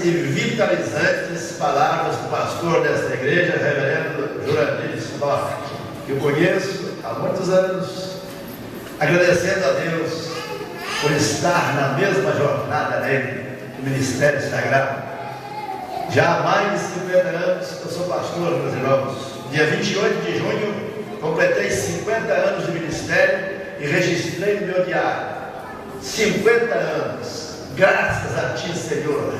e vitalizantes palavras do pastor desta igreja, reverendo Jurandir Stock, que eu conheço há muitos anos, agradecendo a Deus por estar na mesma jornada dele, do Ministério Sagrado. Já há mais de 50 anos que eu sou pastor, meus irmãos. Dia 28 de junho, completei 50 anos de ministério e registrei no meu diário 50 anos, graças a Ti, Senhor,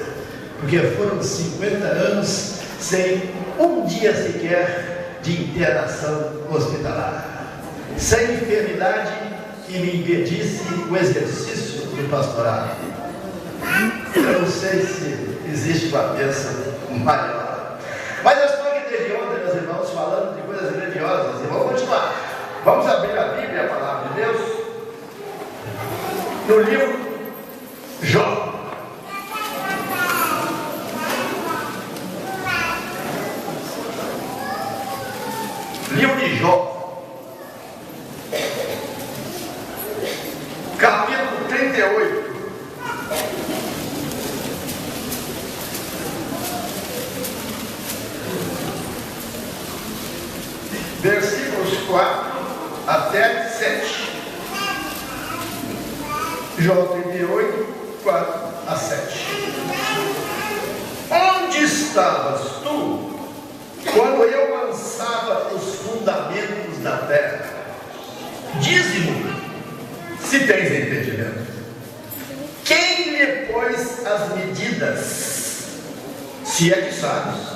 porque foram 50 anos sem um dia sequer de internação hospitalar, sem enfermidade que me impedisse o exercício do pastorado. Eu não sei se existe uma bênção maior, mas eu estou aqui desde ontem, meus irmãos, falando de coisas grandiosas, e vamos continuar. Vamos abrir a Bíblia, a palavra de Deus, no livro Jó. Livro de Jó, capítulo 38. Versículos 4 até 7. Jó 38, 4 a 7. Onde estavas tu quando eu lançava os fundamentos da terra? Dize-me, se tens entendimento. Quem lhe pôs as medidas, se é que sabes?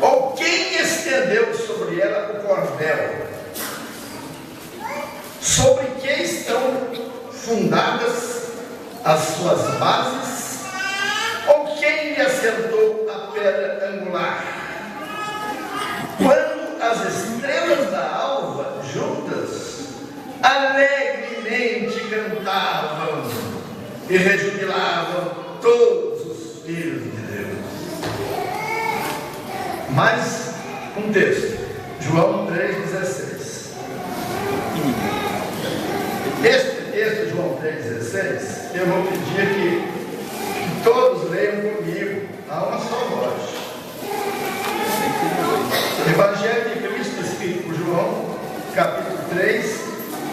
Ou quem estendeu sobre ela o cordel? Sobre que estão fundadas as suas bases? Ou quem lhe assentou a pedra angular? Quando as estrelas da alva juntas alegremente cantavam e rejubilavam todos os filhos de Deus. Mais um texto, João 3,16. Este texto, João 3,16, eu vou pedir que todos leiam comigo a uma só voz. Evangelho de Cristo escrito por João, capítulo 3,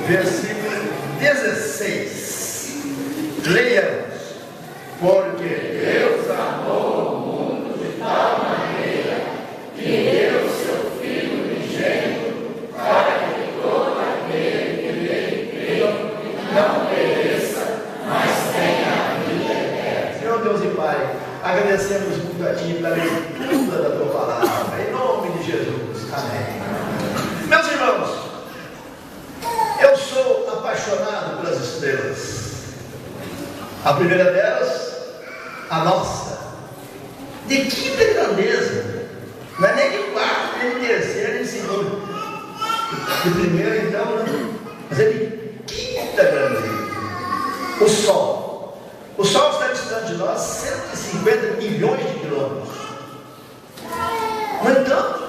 versículo 16. Leiamos. Porque Deus amou o mundo de tal maneira que deu seu Filho unigênito, para que todo aquele que nele crê não pereça, mas tenha a vida eterna. Senhor Deus e Pai, agradecemos muito a Ti pela leitura da Tua palavra, em nome de Jesus. Amém. Meus irmãos, eu sou apaixonado pelas estrelas. A primeira delas, a nossa. De quinta grandeza. Não é nem de quarto, nem de terceiro, nem de segundo. De primeiro, então, não. Mas é de quinta grandeza. O Sol. O Sol está distante de nós 150 milhões de quilômetros. No entanto,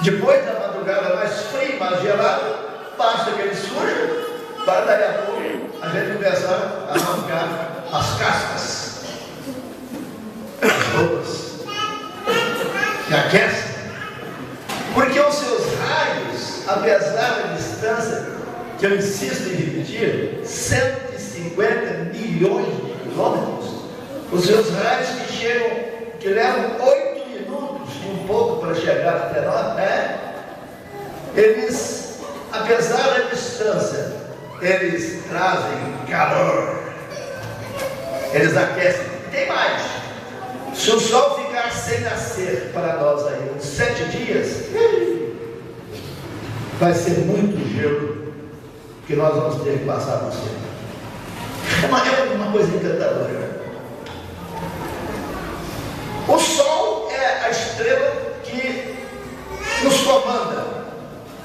depois da madrugada mais fria, mais gelada, basta que ele surja, para daí a pouco a gente começar a arrancar as cascas, as roupas que aquecem, porque os seus raios, apesar da distância, que eu insisto em repetir, 150 milhões de quilômetros, os seus raios que levam 8 minutos e um pouco para chegar até nós, eles, apesar da distância, eles trazem calor, eles aquecem. Tem mais, se o sol ficar sem nascer para nós aí uns 7 dias, vai ser muito gelo que nós vamos ter que passar por cima. É uma coisa encantadora. O sol é a estrela que nos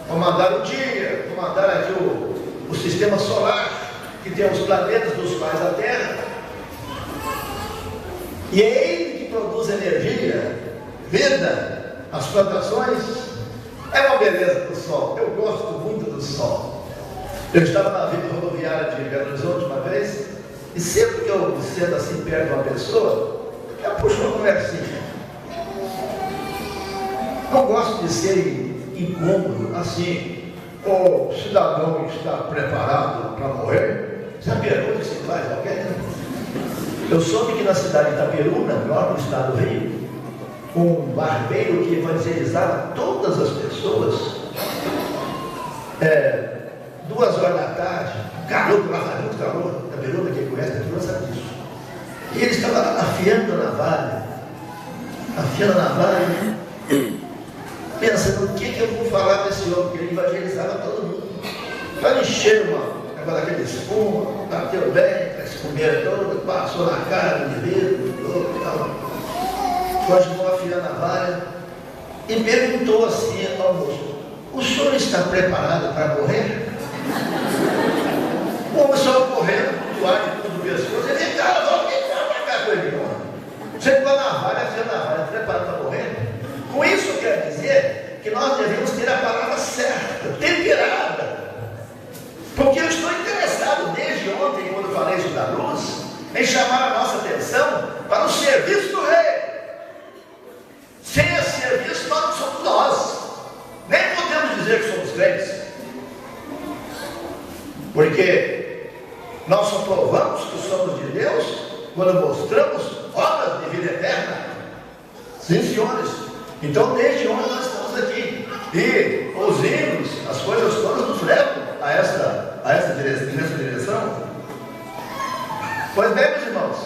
comandar o dia, comandar aqui o sistema solar, que tem os planetas dos quais a Terra, e é ele que produz energia, vida, as plantações. É uma beleza do sol. Eu gosto muito do sol. Eu estava na vida rodoviária de Belo Horizonte uma vez, e sempre que eu sento assim perto de uma pessoa, Eu puxo uma conversinha. Não gosto de ser incômodo assim. O cidadão está preparado para morrer? Essa pergunta que se faz, ok? Eu soube que na cidade de Itaperuna, no estado do Rio, um barbeiro que evangelizava todas as pessoas, 2 horas da tarde, calor, lá muito calor, Itaperuna, quem conhece Itaperuna sabe disso. E ele estava afiando a navalha, pensando o que eu vou falar para esse homem, porque ele evangelizava todo mundo. Para encher agora aquele espuma, bateu bem, a espumeira toda, passou na cara do indivíduo, todo e tal. Continuou afiando a navalha e perguntou assim ao moço: o senhor está preparado para morrer? O homem saiu correndo, toalha em todo o pescoço, ele disse: cara, vamos cá com ele, não. Você com a navalha, afiando a navalha, preparado para morrer? Com isso quer dizer que nós devemos ter a palavra certa, temperada. Porque eu estou interessado desde ontem, quando falei isso da luz, em chamar a nossa atenção para o serviço do rei. Sem esse serviço, nós não somos nós. Nem podemos dizer que somos crentes. Porque nós só provamos que somos de Deus quando mostramos obras de vida eterna. Sim, senhores. Então, desde ontem nós estamos aqui. E os hinos, as coisas todas nos levam a essa direção. Pois bem, meus irmãos,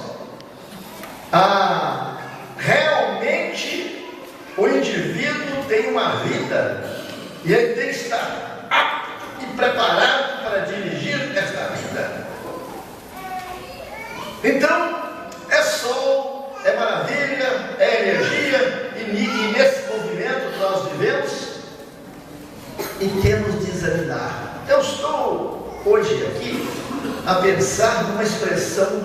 realmente o indivíduo tem uma vida e ele tem que estar apto e preparado para dirigir esta vida. Então, é sol, é maravilha, é energia, e nesse movimento que nós vivemos e temos de examinar. Eu estou hoje aqui a pensar numa expressão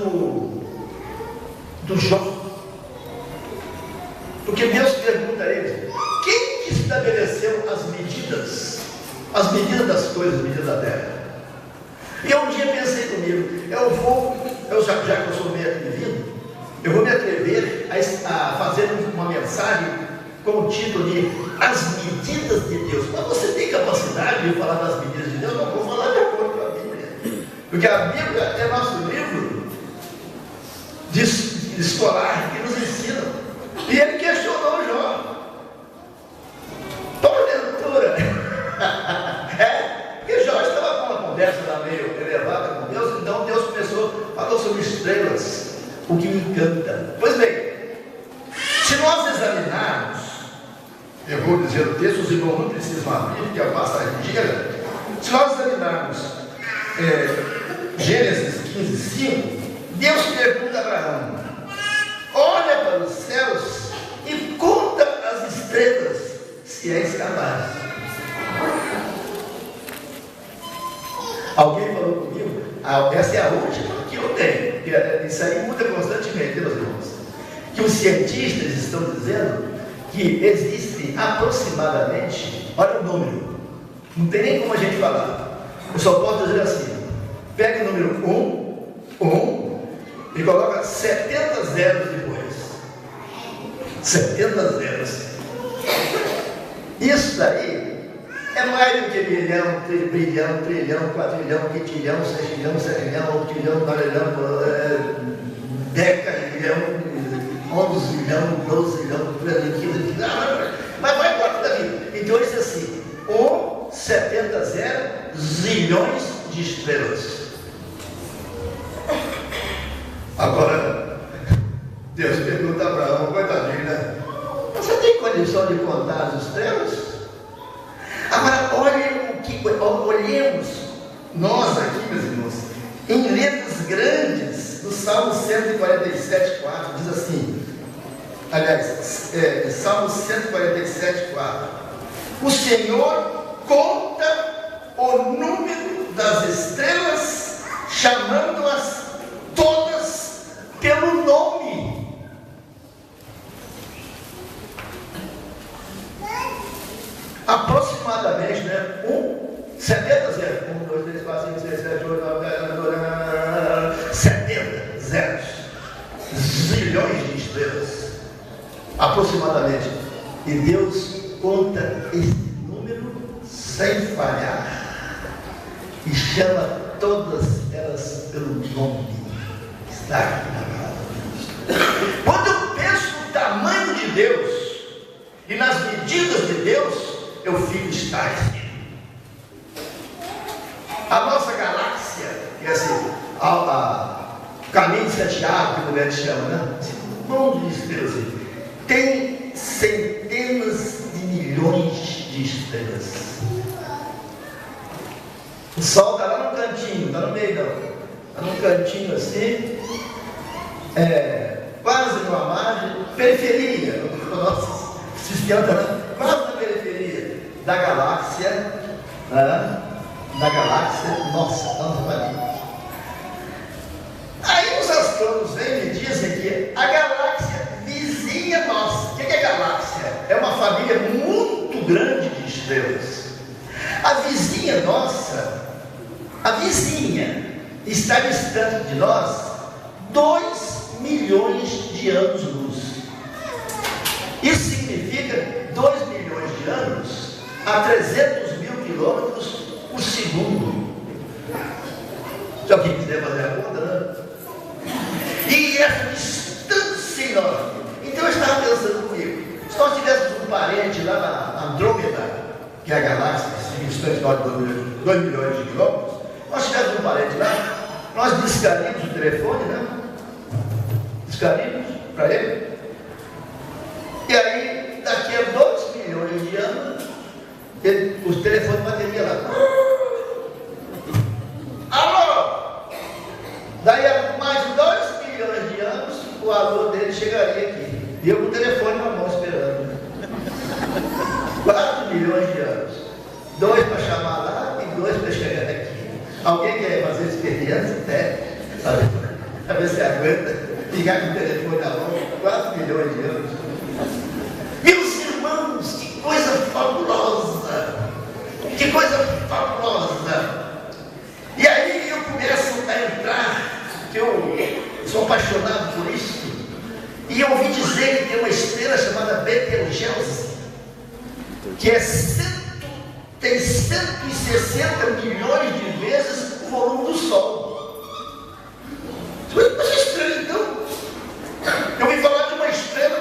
do Jó, porque Deus pergunta a ele: quem que estabeleceu as medidas das coisas, as medidas da terra? E eu um dia pensei comigo, já que eu sou meio atrevido, eu vou me atrever a fazer uma mensagem com o título de As Medidas de Deus. Mas você tem capacidade de falar das medidas de Deus? Não vou falar de acordo com a Bíblia, porque a Bíblia é nosso livro de escolar que nos ensina. E ele questionou o Jó: porventura porque Jó estava com uma conversa lá meio elevada com Deus. Então Deus falou sobre estrelas, o que me encanta. Pois bem, se nós examinarmos, eu vou dizer o texto, os irmãos não precisam abrir, porque a passagem gira. Se nós examinarmos Gênesis 15:5, Deus pergunta a Abraão: olha para os céus e conta as estrelas, se és capaz. Alguém falou comigo? Essa é a última que eu tenho. Isso aí muda constantemente, meus irmãos. Que os cientistas estão dizendo que existem aproximadamente, olha o número, não tem nem como a gente falar. Eu só posso dizer assim: pega o número 1 e coloca 70 zeros depois. 70 zeros. Isso aí é mais do que bilhão, trilhão, quatrilhão, quintilhão, sextilhão, setilhão, octilhão, nonilhão, decalhão, 11 12 15, mas vai embora da vida. Então isso é assim: 70 zilhões de estrelas. Agora Deus pergunta a Abraão, coitadinho, né? Você tem condição de contar as estrelas? Agora olhemos nós aqui, meus irmãos, em letras grandes, no Salmo 147:4, diz assim, Salmo 147:4: o Senhor conta o número das estrelas, chamando-as todas pelo nome. Aproximadamente, né? 70 zeros. 1, 2, 3, 4, 5, 6, 7, 8, 9, 10, 70 zeros. Zilhões de estrelas. aproximadamente. E Deus conta esse número sem falhar. E chama todas elas pelo nome. Está aqui na palavra. Quando eu penso no tamanho de Deus e nas medidas de Deus, eu fico estático. A nossa galáxia, que é assim, o caminho de Santiago, que o mulher chama, né? Um mundo de estrelas, tem centenas de milhões de estrelas. O sol está lá no cantinho, não está no meio não, está num cantinho assim, quase numa margem, periferia, o nosso sistema está quase na periferia da galáxia, nossa família. Aí os astrônomos vêm e dizem que a galáxia vizinha nossa, o que é galáxia? É uma família muito grande de estrelas. A vizinha nossa, a vizinha, está distante de nós 2 milhões de anos-luz. Isso significa 2 milhões de anos a 300 mil quilômetros por segundo. Se alguém quiser fazer a conta, né? E essa distância enorme. Então eu estava pensando comigo, se nós tivéssemos um parente lá na Andrômeda, que é a galáxia que fica distante de 2 milhões de quilômetros, nós tivéssemos um parente lá, nós discaríamos o telefone, né? Discaríamos para ele. E aí, daqui a 2 milhões de anos, os telefones bateriam lá. Alô! Daí a mais de 2 milhões de anos, o alô dele chegaria aqui. E eu com o telefone na mão esperando. 4 milhões de anos. 2 para chamar lá e 2 para chegar aqui. Alguém quer fazer experiência? Para ver se aguenta ligar com o telefone na mão. 4 milhões de anos. Meus irmãos, que coisa fabulosa! Que coisa fabulosa! E aí eu começo a entrar, que eu sou apaixonado por isso, e eu ouvi dizer que tem uma estrela chamada Betelgeuse, que tem 160 milhões de vezes o volume do Sol. Mas é estranho, então. Eu ouvi falar de uma estrela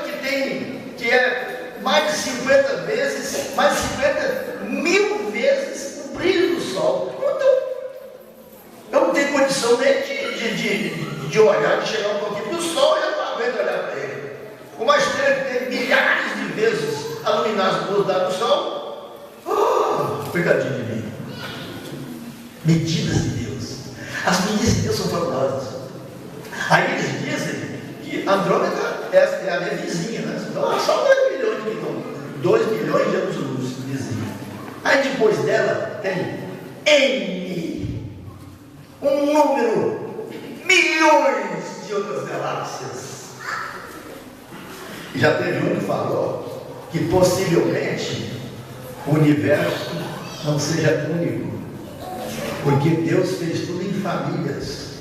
que é mais de 50 vezes, mais de 50 mil vezes o brilho do Sol. Então, eu não tenho condição nem de olhar, de chegar um pouquinho para o Sol e eu não aguento olhar para ele. Uma estrela que tem milhares de vezes a luminosidade do Sol, coitadinho de mim. Medidas de Deus. As medidas de Deus são fabulosas. Aí eles dizem que Andrômeda é a minha vizinha, né? Então, só 2 milhões de quilômetros, 2 milhões de anos-luz vizinha. Aí depois dela tem N, um número, milhões de outras galáxias. E já teve um que falou que possivelmente o universo não seja único, porque Deus fez tudo em famílias.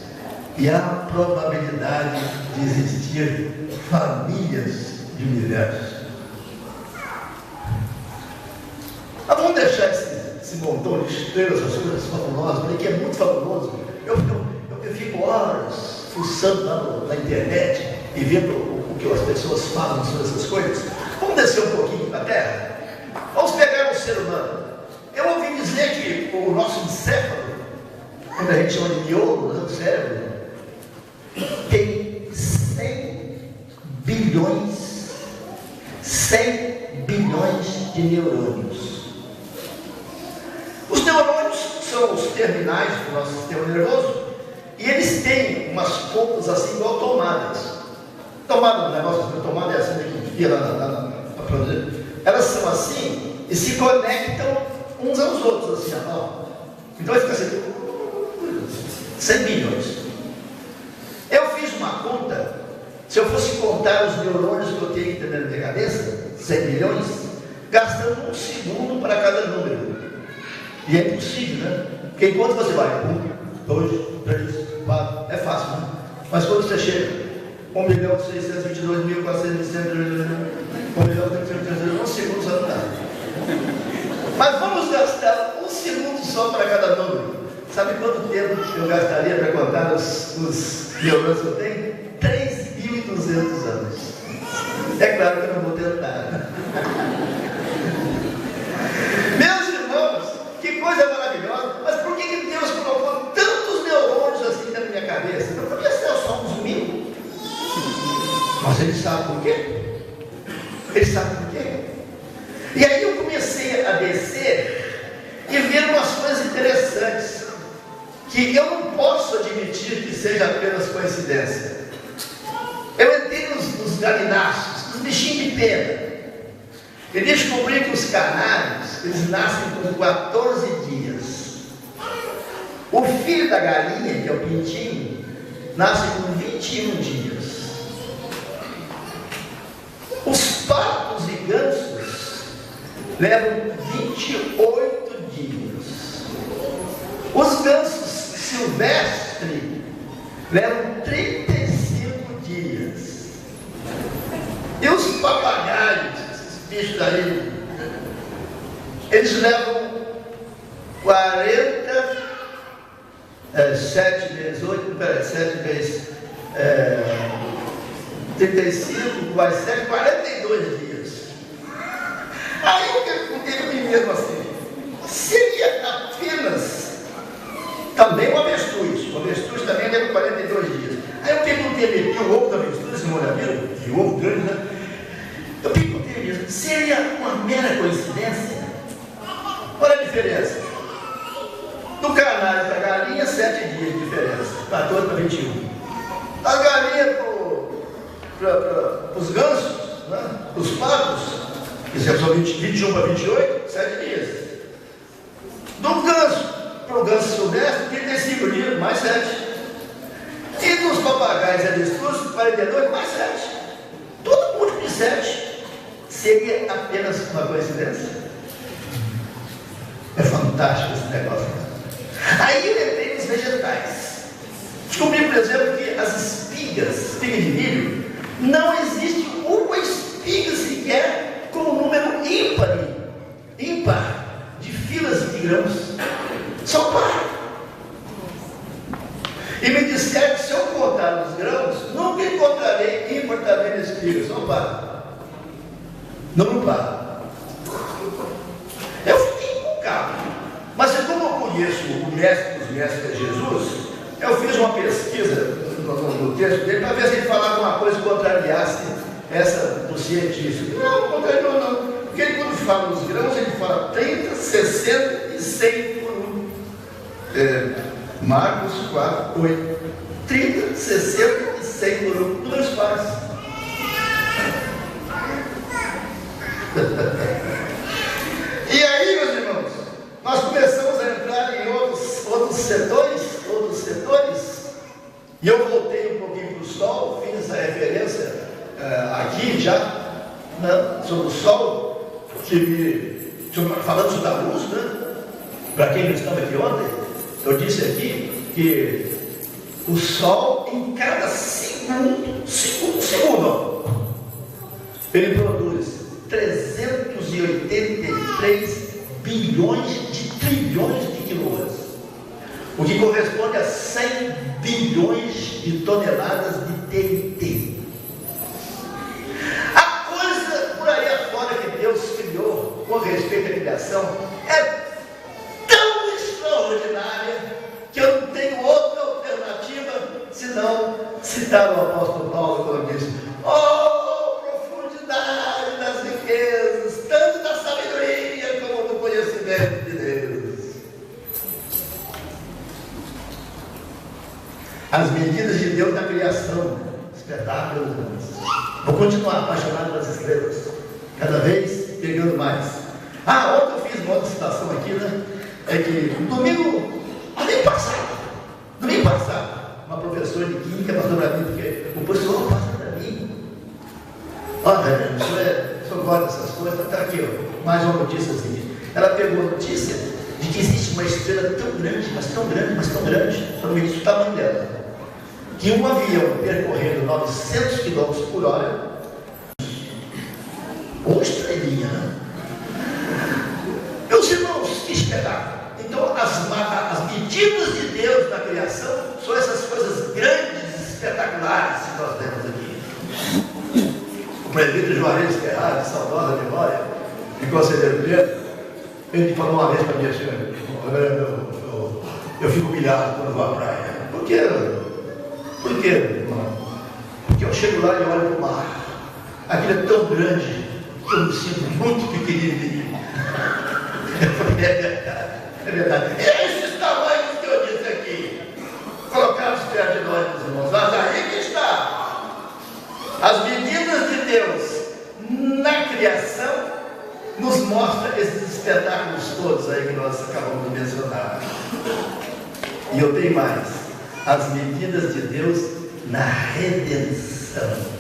E há a probabilidade de existir famílias de universos. Mas vamos deixar esse montão de estrelas, as coisas fabulosas, porque é muito fabuloso. Eu fico horas fuçando lá na internet e vendo o que as pessoas falam sobre essas coisas. Vamos descer um pouquinho para a Terra? Vamos pegar um ser humano. Eu ouvi dizer que o nosso encéfalo, quando a gente chama de miolo, né, o cérebro, tem 100 bilhões de neurônios. Os neurônios são os terminais do nosso sistema nervoso e eles têm umas pontas assim igual tomadas. Tomada do negócio, a tomada é assim daqui, fica lá. Elas são assim e se conectam uns aos outros assim, ó. Então vai ficar assim, 100 bilhões. Eu fiz uma conta, se eu fosse contar os neurônios que eu tenho que ter na minha cabeça, 100 milhões, gastando 1 segundo para cada número. E é impossível, né? Porque enquanto você vai, 1, 2, 3, 4, é fácil, né? Mas quando você chega 1.622.427, um segundo só não dá. Mas vamos gastar um segundo só para cada número. Sabe quanto tempo eu gastaria para contar os neurônios que eu tenho? 3.200 anos. É claro que eu não vou tentar. Meus irmãos, que coisa maravilhosa. Mas por que Deus colocou tantos neurônios assim dentro da minha cabeça? Não podia ser só uns 1.000. Mas ele sabe por quê? Ele sabe por quê? E aí eu comecei a descer e ver umas coisas interessantes que eu não posso admitir que seja apenas coincidência. Eu entrei nos galináceos, nos bichinhos de pena, e descobri que os canários, eles nascem com 14 dias. O filho da galinha, que é o pintinho, nasce com 21 dias. Os patos e gansos levam 28 dias. Os gansos silvestres levam 35 dias. E os papagaios, esses bichos daí, eles levam 7 vezes 8, 7 vezes 35, mais 7, 42 dias. Aí eu perguntei para mim mesmo assim, seria apenas também o avestruz também leva 42 dias. Aí eu perguntei a mim, o ovo do avestruz, esse molhadeiro, que ovo grande, né? Eu perguntei a mim mesmo, seria uma mera coincidência? Olha a diferença. Do canário para a galinha, 7 dias de diferença, 14 para 21. A galinha para os gansos, né? Os patos, que são 21 para 28, 7 dias. Do ganso para o ganso silvestre, 35 dias, mais 7. E dos papagaios e avestruz, 42, mais 7. Todo mundo de 7. Seria apenas uma coincidência? É fantástico esse negócio. Aí eu entrei nos vegetais. Descobri, por exemplo, que as espigas de milho, não existe uma espiga sequer com um número ímpar de filas de grãos. Só par. E me disseram que se eu contar os grãos, nunca encontrarei ímpar também na espiga. Só par. Não par. Eu fiquei empolgado. Mas como eu conheço o mestre dos mestres, Jesus, eu fiz uma pesquisa no texto dele para ver se ele falava alguma coisa que contrariasse essa do científico. Não, contrariou não. Porque ele, quando fala nos grãos, ele fala 30, 60 e 100 por um. Marcos 4, 8. 30, 60 e 100 por um. Números pares. E aí, meus irmãos, nós começamos a entrar em outros setores, e eu voltei um pouquinho para o Sol, fiz essa referência aqui já, né, sobre o Sol, falando sobre a luz, né? Para quem não estava aqui ontem, eu disse aqui que o Sol, em cada segundo, ele produz 383 bilhões de trilhões de quilowatts, o que corresponde a 100 bilhões de toneladas de TNT. A coisa por aí afora que Deus criou com respeito à criação é tão extraordinária que eu não tenho outra alternativa senão citar o apóstolo Paulo quando diz: oh, profundidade das riquezas, tanto da sabedoria como do conhecimento de Deus. As medidas de Deus na criação, espetáculo. Vou continuar apaixonado pelas estrelas, cada vez pegando mais. Ontem eu fiz uma outra citação aqui, né? É que domingo passado, uma professora de química passou para mim, porque o professor passa para mim. Olha, o senhor gosta dessas coisas, está aqui, ó, mais uma notícia assim. Ela pegou a notícia de que existe uma estrela tão grande, mas tão grande, no início do tamanho dela, que um avião percorrendo 900 km por hora, uma estrelinha, né? Meus irmãos, que espetáculo! Então, as medidas de Deus na criação são essas coisas grandes e espetaculares que nós temos aqui. O presbítero Juarez Ferrari, de saudosa memória, de conselheiro Pedro, ele falou uma vez para mim assim: eu fico humilhado quando vou à praia. Por quê? Por quê, irmão? Porque eu chego lá e olho para o mar. Aquilo é tão grande que eu me sinto muito pequenininho. É verdade. Esses tamanhos que eu disse aqui, colocados perto de nós, meus irmãos, mas aí que está. As medidas de Deus na criação nos mostra esses espetáculos todos aí que nós acabamos de mencionar. E eu tenho mais: as medidas de Deus na redenção.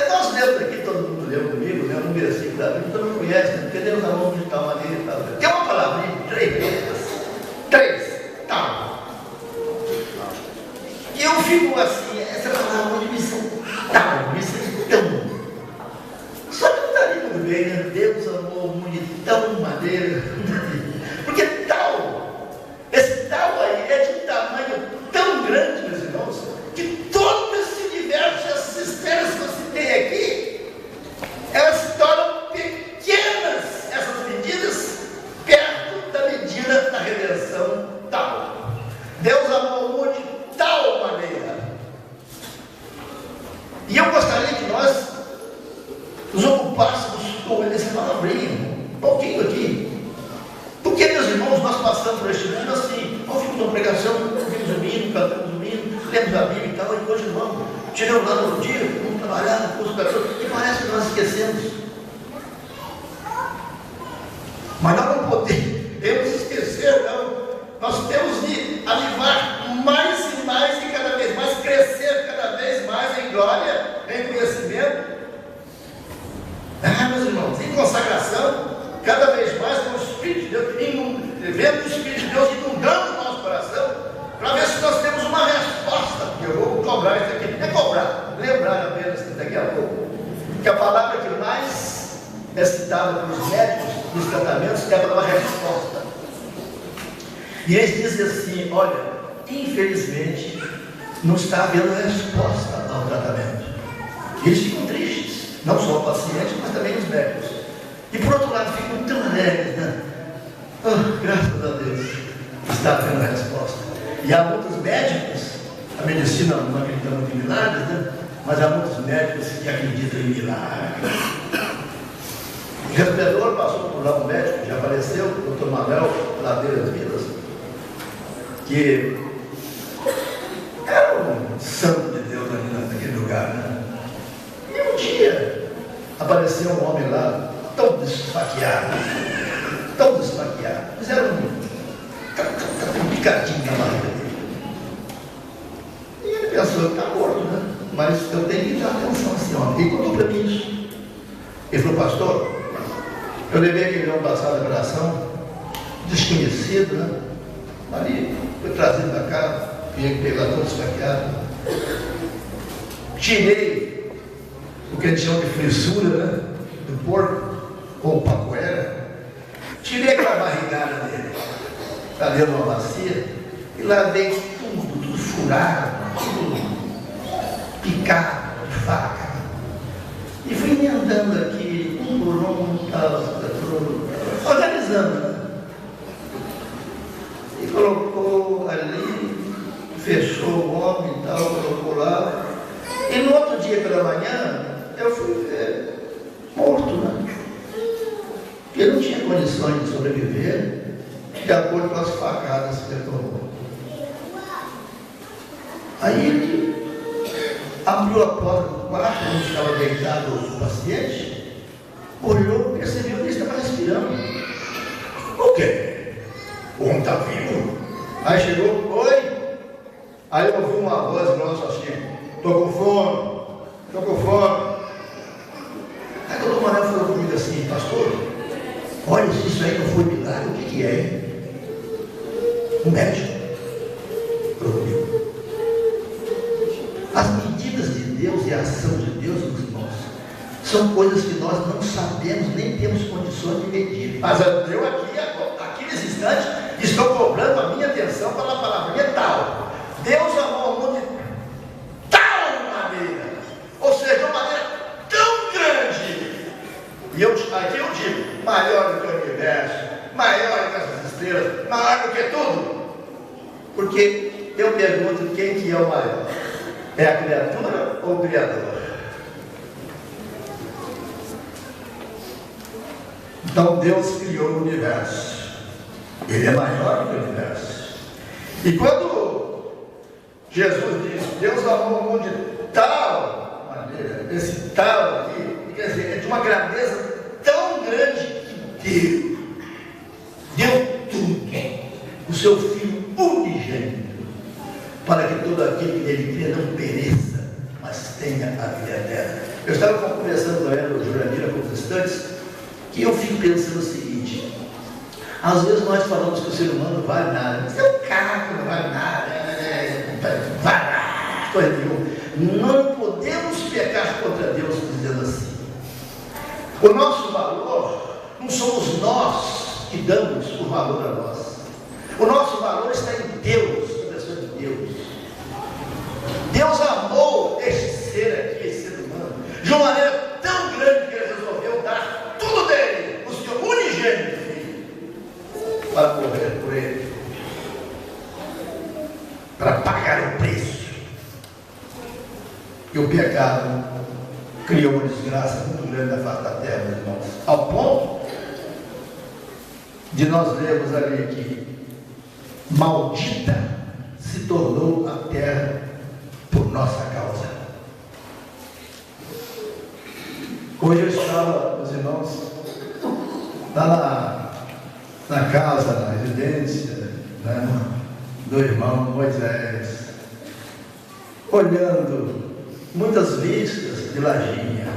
Nós lemos aqui, todo mundo leu comigo, né? Um versículo da Bíblia, todo mundo conhece, né? Porque Deus amou de tal maneira e tal. Tem uma palavrinha, 3 letras. 3, tal. E eu fico assim, essa palavra de missão tal, missão tão. Só que não está ali muito bem, né? Deus amou muito de tal maneira. Porque tal, esse tal aí é de um tamanho tão grande, meus irmãos, que todo esse universo, essas estrelas que você tem aqui, elas se tornam pequenas, essas medidas, perto da medida da redenção tal. Deus amou o mundo de tal maneira. E eu gostaria que nós nos ocupássemos com essa palavrinha, um pouquinho aqui. Porque, meus irmãos, nós passamos por este mundo assim, ouvimos uma pregação, ouvimos o hino, cantamos o hino, lemos a Bíblia e tal, e continuamos. Chegamos lá no outro dia, vamos trabalhar no curso da pessoa, e parece que nós esquecemos. Mas nós não podemos esquecer, não. Nós temos de avivar mais e mais, e cada vez mais, crescer cada vez mais em glória, em conhecimento. Meus irmãos, em consagração, cada vez mais com o Espírito de Deus, vendo o Espírito de Deus inundando o nosso coração, para ver se nós temos uma resposta. Eu vou cobrar isso aqui, não é cobrar, lembrar apenas daqui a pouco, que a palavra que mais é citada pelos médicos nos tratamentos é a palavra resposta. E eles dizem assim: olha, infelizmente não está havendo resposta ao tratamento. E eles ficam tristes, não só o paciente, mas também os médicos. E por outro lado ficam tão alegres, né? Graças a Deus está havendo resposta. E há muitos médicos, a medicina não acredita muito em milagres, né? Mas há muitos médicos que acreditam em milagres. O Resperador passou por lá, um médico, já faleceu, o Dr. Manuel Ladeiras Vilas, que era um santo de Deus ali naquele lugar, né? E um dia apareceu um homem lá, tão desfaqueado, fizeram um picadinho na barriga dele. E ele pensou: está morto, né? Mas eu tenho que dar atenção assim, ó. Ele contou para mim isso. Ele falou: pastor, eu levei aquele homem passado da operação, desconhecido, né? Ali, foi trazido para cá, vinha pegar todo esfaqueado. Tirei o que eles chamam de frissura, né? Do porco, ou pacoera. Tirei aquela barrigada dele, está dentro de uma bacia, e lá dentro tudo furado, tudo picado de faca. E fui emendando aqui, um por um, organizando, né? E colocou ali, fechou o homem e tal, colocou lá. E no outro dia pela manhã, eu fui ver, morto, né? Porque ele não tinha condições de sobreviver de acordo com as facadas que ele tomou. Aí ele abriu a porta do quarto, onde estava deitado o paciente, olhou, percebeu que ele estava respirando. O quê? O homem está vivo? Aí chegou: oi? Aí eu ouvi uma voz grossa assim: estou com fome. Aí o Dr. Manuel falou comigo assim: pastor, olha, se isso aí não foi milagre, o que é? Um médico falou comigo: As medidas de Deus e a ação de Deus, meus irmãos, são coisas que nós não sabemos, nem temos condições de medir. Mas eu aqui nesse instante, estou cobrando a minha atenção para a palavra tal. Deus amou o mundo de tal maneira, ou seja, de uma maneira tão grande. E aqui eu digo, maior do que o universo, maior do que as estrelas, maior do que tudo. Porque eu pergunto, quem que é o maior? É a criatura ou o Criador? Então Deus criou o universo. Ele é maior que o universo. E quando Jesus diz, Deus amou o mundo de tal maneira, esse tal aqui, quer dizer, é de uma grandeza tão grande que deu tudo, o seu Filho unigênito, para que todo aquele que nele crê não pereça, mas tenha a vida eterna. Eu estava conversando com ela, Juranira, com os instantes, que eu fico pensando o seguinte: às vezes nós falamos que o ser humano não vale nada, mas é um carro, não vale nada, vai lá, coisa nenhuma. Não podemos pecar contra Deus dizendo assim. O nosso valor, não somos nós que damos o valor a nós. O nosso valor está em Deus, na pessoa de Deus. Deus amou este ser aqui, esse ser humano, de uma maneira tão grande que ele resolveu dar tudo dele, o seu unigênito filho, para morrer por ele, para pagar o preço. E o pecado criou uma desgraça muito grande na face da terra, meus irmãos, ao ponto de nós lermos ali que maldita se tornou a terra por nossa causa. Hoje eu estava, meus irmãos, lá na casa, na residência, né, do irmão Moisés, olhando muitas vistas de Lajinha,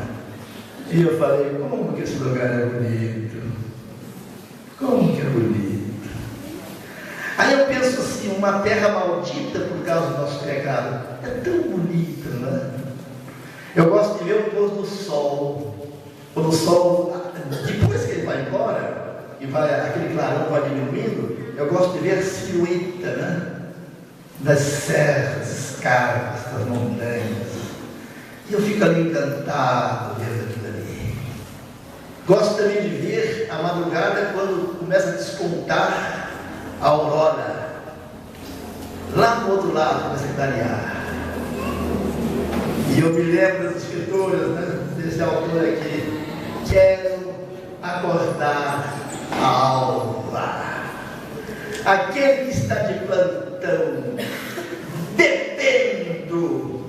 e eu falei, como que esse lugar é bonito, como que é bonito. Aí eu penso assim, uma terra maldita por causa do nosso pecado, é tão bonita, não é? Eu gosto de ver o pôr do sol. Quando o sol, depois que ele vai embora, e aquele clarão vai diminuindo, eu gosto de ver a silhueta, né, das serras, escarpas, das montanhas. E eu fico ali encantado vendo aquilo ali. Gosto também de ver a madrugada quando começa a despontar a aurora. Lá do outro lado começa a clarear. E eu me lembro das escrituras, né, desse autor aqui. Quero acordar a alva. Aquele que está de plantão, bebendo,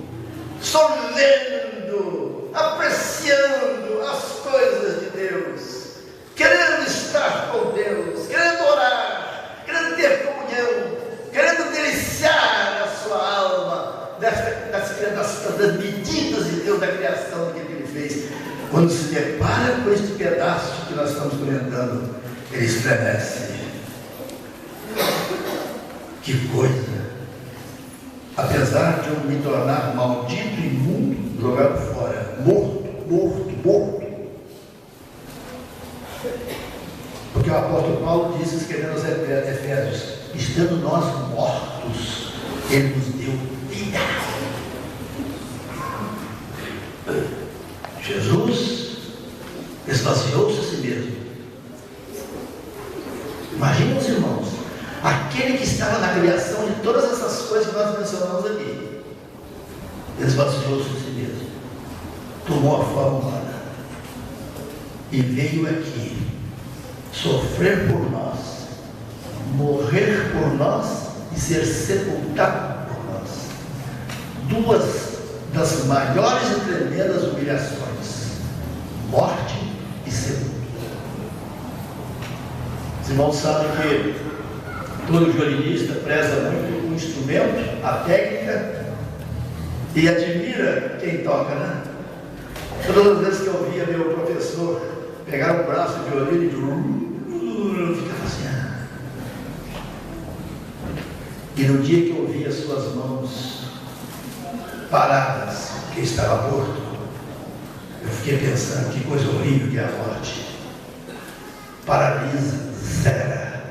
sorvendo, apreciando as coisas de Deus, querendo estar com Deus, querendo orar, querendo ter comunhão, querendo deliciar a sua alma das medidas de Deus, da criação que Ele fez. Quando se depara com este pedaço que nós estamos comentando, ele estremece. Que coisa! Apesar de eu me tornar maldito e imundo, jogado fora, morto. Porque o apóstolo Paulo disse, escrevendo aos Efésios, estando nós mortos, ele nos deu vida. Jesus esvaziou-se a si mesmo. Imaginem os irmãos, aquele que estava na criação de todas essas coisas que nós mencionamos aqui, esvaziou-se a si mesmo, tomou a forma humana e veio aqui sofrer por nós, morrer por nós e ser sepultado por nós. Duas das maiores e tremendas humilhações: morte e sepultura. Os irmãos sabem que todo violinista preza muito o instrumento, a técnica, e admira quem toca, né? Todas as vezes que eu via meu professor pegar o braço de violino e eu ficava assim. E no dia que eu vi as suas mãos paradas, porque estava morto. Eu fiquei pensando, que coisa horrível que é a morte. Paralisa, zera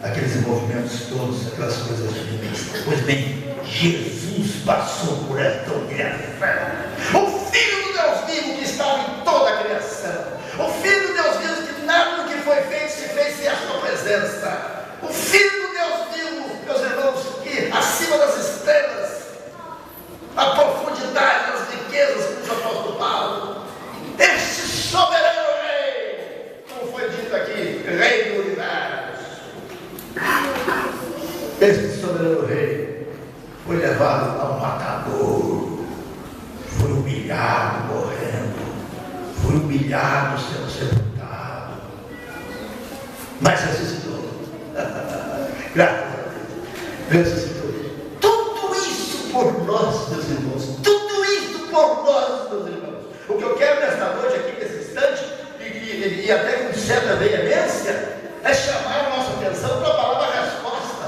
aqueles movimentos todos, aquelas coisas ruins. Pois bem, Jesus passou por esta humilhação. O Filho do Deus vivo que estava em toda a criação. O Filho do Deus vivo que nada do que foi feito se fez sem a sua presença. O Filho do Deus vivo, meus irmãos, que acima das estrelas, a profundidade das riquezas, como diz o apóstolo Paulo, este soberano rei, como foi dito aqui, rei do universo, este soberano rei foi levado ao matador, foi humilhado morrendo, foi humilhado sendo sepultado, mas ressuscitou. Graças a Deus, ressuscitou. Tudo isso por nós, meus irmãos, tudo isso por nós, meus irmãos. O que eu quero nesta noite aqui, nesse instante, e até com certa veemência, é chamar a nossa atenção para a palavra resposta.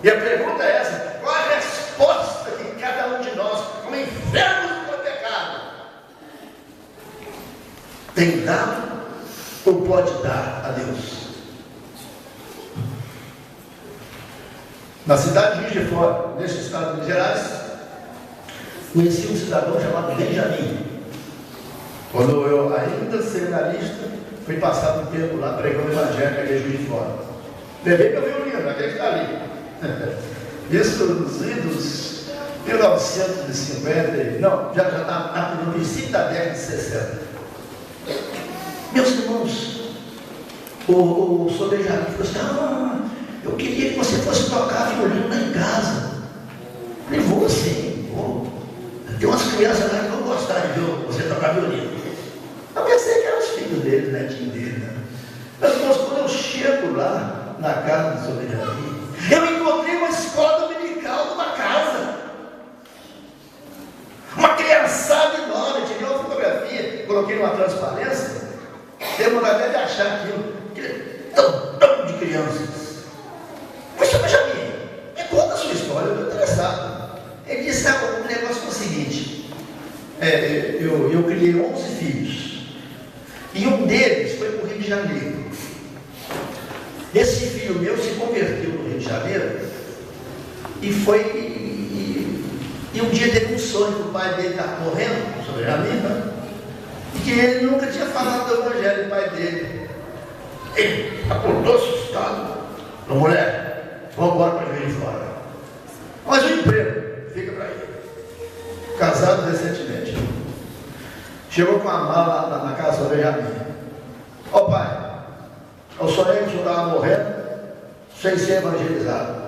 E a pergunta é essa: qual a resposta que cada um de nós, como enfermos do pecado, tem dado ou pode dar a Deus? Na cidade de Juiz de Fora, neste estado de Minas Gerais, conheci um cidadão chamado Benjamin. Quando eu, ainda seminarista, fui passar um tempo lá pregando o evangelho naquele Juiz de Fora. Levei meu violino, aquele que está ali. Isso nos idos 1950, não, já está no princípio da década de 60. Meus irmãos, o senhor Benjamin falou assim: eu queria que você fosse tocar violino lá em casa. Eu falei: vou sim, vou. Tem umas crianças lá que vão gostar de ver você tocar violino. Eu pensei que eram os filhos dele, netinho dele, né? Mas quando eu chego lá na casa do senhor Benjamin, eu encontrei uma escola dominical numa casa. Uma criançada enorme, tirei uma fotografia, coloquei numa transparência. Tenho vontade até de achar aquilo. Tão de crianças. Mas, senhor Benjamin, me conta a sua história, eu estou interessado. Ele disse: sabe, o negócio foi o seguinte: eu criei 11 filhos, e um deles foi para o Rio de Janeiro. Esse filho meu se converteu no Rio de Janeiro, e um dia teve um sonho que o pai dele estava morrendo, o senhor Benjamin, né? E que ele nunca tinha falado do evangelho do pai dele. Ele acordou assustado. Falou: mulher, vamos embora para Juiz de Fora. Mas o emprego fica para ele. Casado recentemente. Chegou com a mala na casa do Benjamin. Ó pai, eu sonhei que o senhor estava morrendo sem ser evangelizado.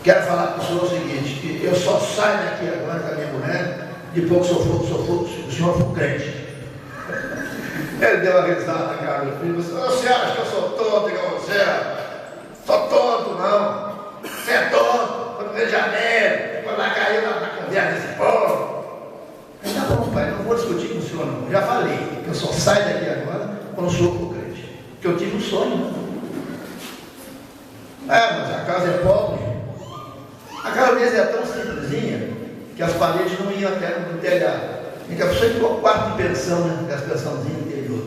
Quero falar para o senhor o seguinte: que eu só saio daqui agora com a minha mulher depois que o senhor for crente. Ele deu uma risada na cara do filho. Você acha que eu sou tonto igual você? Sou tonto, não. Você é tonto. Foi no Rio de Janeiro. Foi lá, caiu na conversa desse povo. Tá bom, pai, não vou discutir com o senhor, não. Já falei que eu só saio daqui agora quando o senhor for crente. Porque eu tive um sonho. Mas a casa é pobre. A casa deles é tão simplesinha que as paredes não iam até no telhado. E que a pessoa ficou quarto de pensão, né? Aquelas pensãozinhas do interior.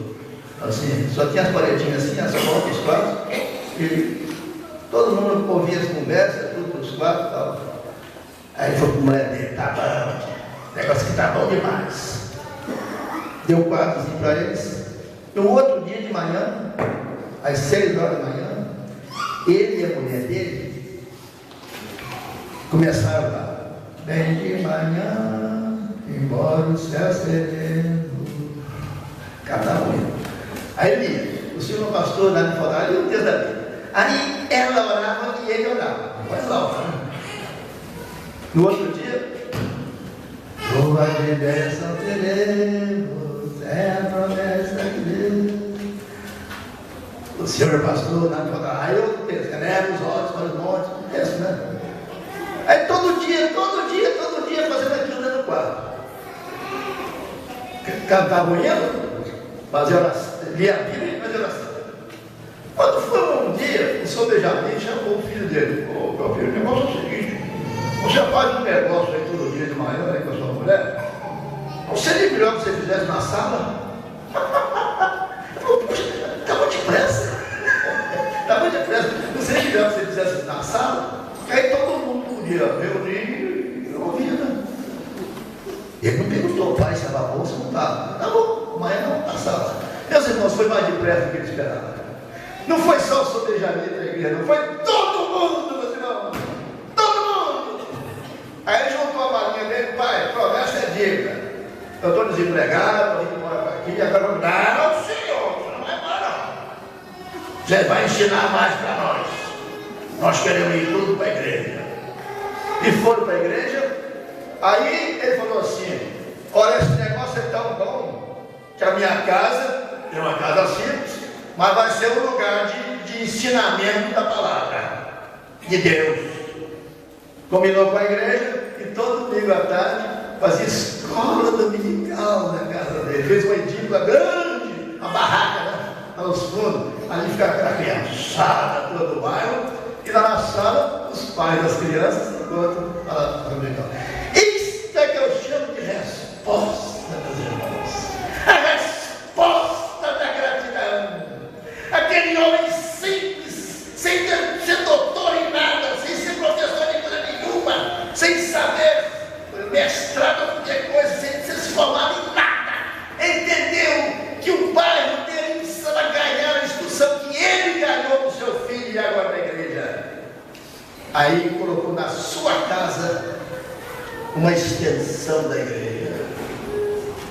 Assim, só tinha as paredinhas assim, as portas, os quartos. E todo mundo ouvia as conversas, tudo pelos quartos e tal. Aí ele falou para a mulher dele: tá bom, o negócio aqui tá bom demais. Deu um quartozinho para eles. E um outro dia de manhã, às 6 horas da manhã, ele e a mulher dele começaram lá. Bem de manhã, embora o céu sereno, cada um. Aí ele, o senhor pastor lá de fora, ali o Deus da vida. Aí ela orava e ele orava. Mas lá, no outro dia, chuva de bênção teremos, é a promessa de Deus. O senhor pastor lá de fora, aí eu penso, eleva os olhos para os montes, penso, né? Aí todo dia, fazendo aquilo dentro do quarto. Cantava banheiro, fazia oração, lia a Bíblia e fazia oração. Quando foi um dia, o senhor Benjamin chamou o filho dele. Ô, meu filho, o negócio é o seguinte: Você faz um negócio aí todo dia de manhã aí com a sua mulher. Não seria melhor que você fizesse na sala? Está muito depressa. Está muito depressa. Não seria melhor que você fizesse na sala? Que aí todo mundo podia reunir e ouvir, né? Ele não perguntou, pai, se a bolsa não está. Tá bom, amanhã não, na sala. Meus irmãos, foi mais depressa do que ele esperava. Não foi só o sobejamento da igreja, não. Foi todo mundo, meus irmãos. Todo mundo. Aí ele juntou a malinha dele, pai, promessa é dívida. Eu estou desempregado, estou indo embora para aqui, agora vamos dar. Não, senhor, você não vai embora, não. Você vai ensinar mais para nós. Nós queremos ir tudo para a igreja. E foram para a igreja. Aí ele falou assim: olha, esse negócio é tão bom que a minha casa é uma casa simples, mas vai ser um lugar de ensinamento da palavra de Deus. Combinou com a igreja e todo domingo à tarde fazia escola dominical na casa dele. Fez uma edícula grande, uma barraca, né, aos fundos. Ali ficava aquela criançada, todo o bairro, e lá na sala os pais das crianças enquanto a dominical. Isso é que eu chamo de resposta, meus irmãos. A resposta da gratidão. Aquele homem simples, sem ser doutor em nada, sem ser professor de coisa nenhuma, sem saber mestrado, qualquer coisa, sem se formar em nada, entendeu que o bairro dele precisava ganhar a instrução que ele ganhou do seu filho e agora na igreja. Aí colocou na sua casa uma extensão da igreja.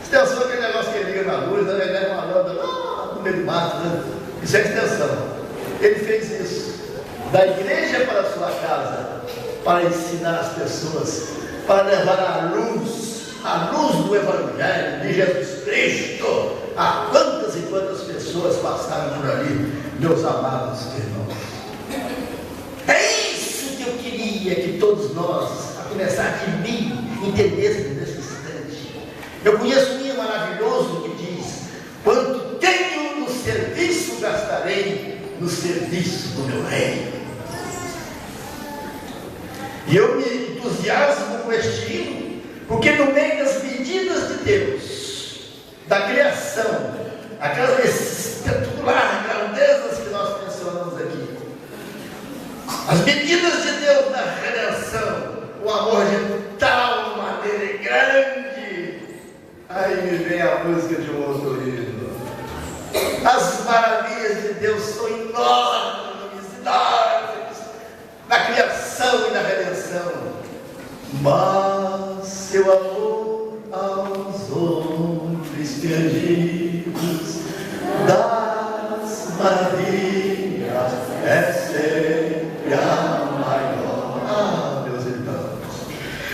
Extensão é aquele negócio que liga na luz, né? Ele leva uma lâmpada lá no meio do mato, né? Isso é extensão. Ele fez isso da igreja para a sua casa, para ensinar as pessoas, para levar a luz do Evangelho de Jesus Cristo a quantas e quantas pessoas passaram por ali, meus amados irmãos. É isso que eu queria que todos nós, a começar de mim, entendêssemos nesse instante. Eu conheço um hino maravilhoso que diz: quanto tenho no serviço, gastarei no serviço do meu reino. E eu me entusiasmo com este hino, porque no meio das medidas de Deus, da criação, aquelas espetaculares grandezas que nós mencionamos aqui, as medidas de Deus na redenção, o amor de tal maneira grande, aí me vem a música de um outro hino. As maravilhas de Deus são enormes, enormes, na criação e na redenção, mas seu amor aos homens perdidos das maravilhas é sempre a maior. Ah, meus irmãos,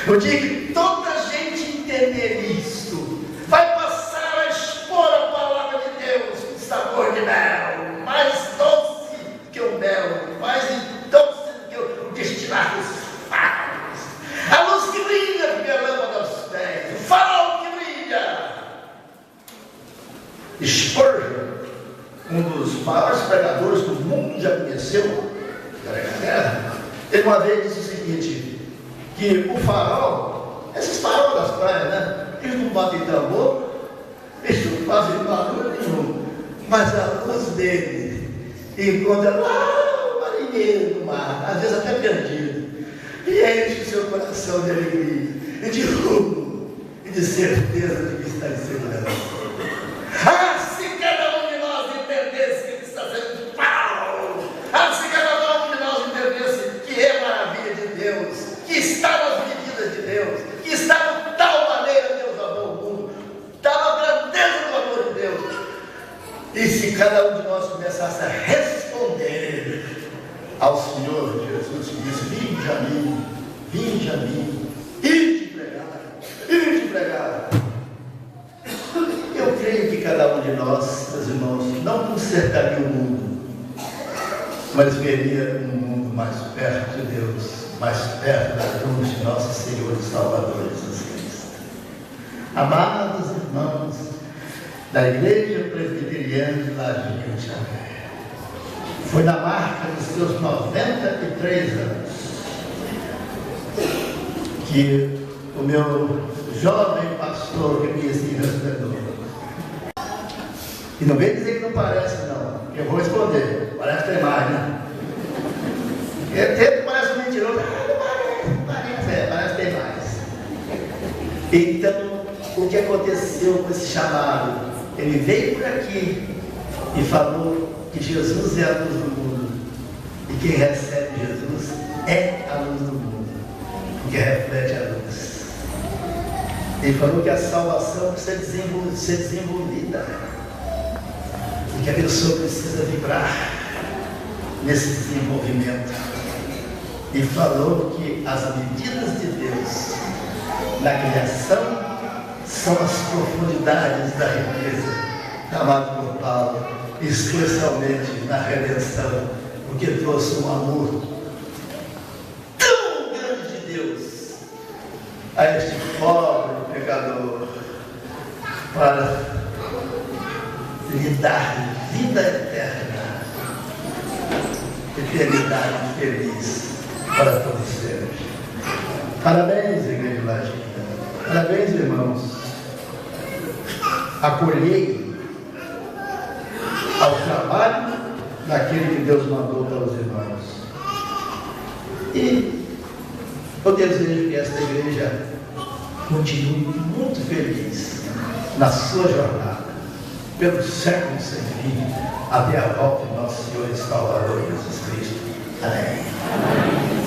o dia que toda a gente entender isto, vai passar a expor a palavra de Deus com sabor de mel, mais doce que o mel, mais doce que o destilar dos favos, a luz que brilha porque a lâmpada aos pés, o farol que brilha. Spurgeon, um dos maiores pregadores que o mundo já conheceu, ele uma vez disse o seguinte: que o farol, esses farol das praias, né? Eles não batem tambor, eles não fazem barulho nenhum, mas a luz dele encontra lá o marinheiro no mar, às vezes até perdido, e enche o seu coração de alegria, e de rumo, e de certeza de que está em segurança. Ah, se cada um de nós entendesse que ele está sendo farol, ah, se cada um de nós entendesse que é maravilha de Deus, que está nas medidas de Deus, que está de tal maneira Deus amou o mundo, tal a grandeza do amor de Deus. E se cada um de nós começasse a responder ao Senhor Jesus, que disse: vinde a mim, ide pregar. Eu creio que cada um de nós, meus irmãos, não consertaria o mundo, mas veria um mundo mais perto de Deus, mais perto da cruz de nosso Senhor e Salvador Jesus Cristo. Amados irmãos da Igreja Presbiteriana de Lajeado de Javé, foi na marca dos seus 93 anos que o meu jovem pastor que me respondeu. E não vem dizer que não parece, não. Eu vou responder. Parece que tem mais, né? Ele parece mentiroso. Parece que tem mais. Então, o que aconteceu com esse chamado? Ele veio por aqui e falou que Jesus é a luz do mundo. E quem recebe Jesus é a luz do mundo, porque reflete a luz. Ele falou que a salvação precisa ser desenvolvida, e que a pessoa precisa vibrar nesse desenvolvimento. E falou que as medidas de Deus na criação são as profundidades da riqueza, amado por Paulo, especialmente na redenção, porque trouxe um amor tão grande de Deus a este pobre pecador, para lhe dar vida eterna, eternidade feliz para todos sempre. Parabéns, Igreja Latina. Parabéns, irmãos. Acolhei ao trabalho daquele que Deus mandou para os irmãos. E eu desejo que esta igreja continue muito feliz na sua jornada, pelo século sem fim, até a volta de nosso Senhor e Salvador Jesus Cristo. Amém. Amém.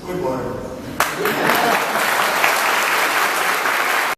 Good morning.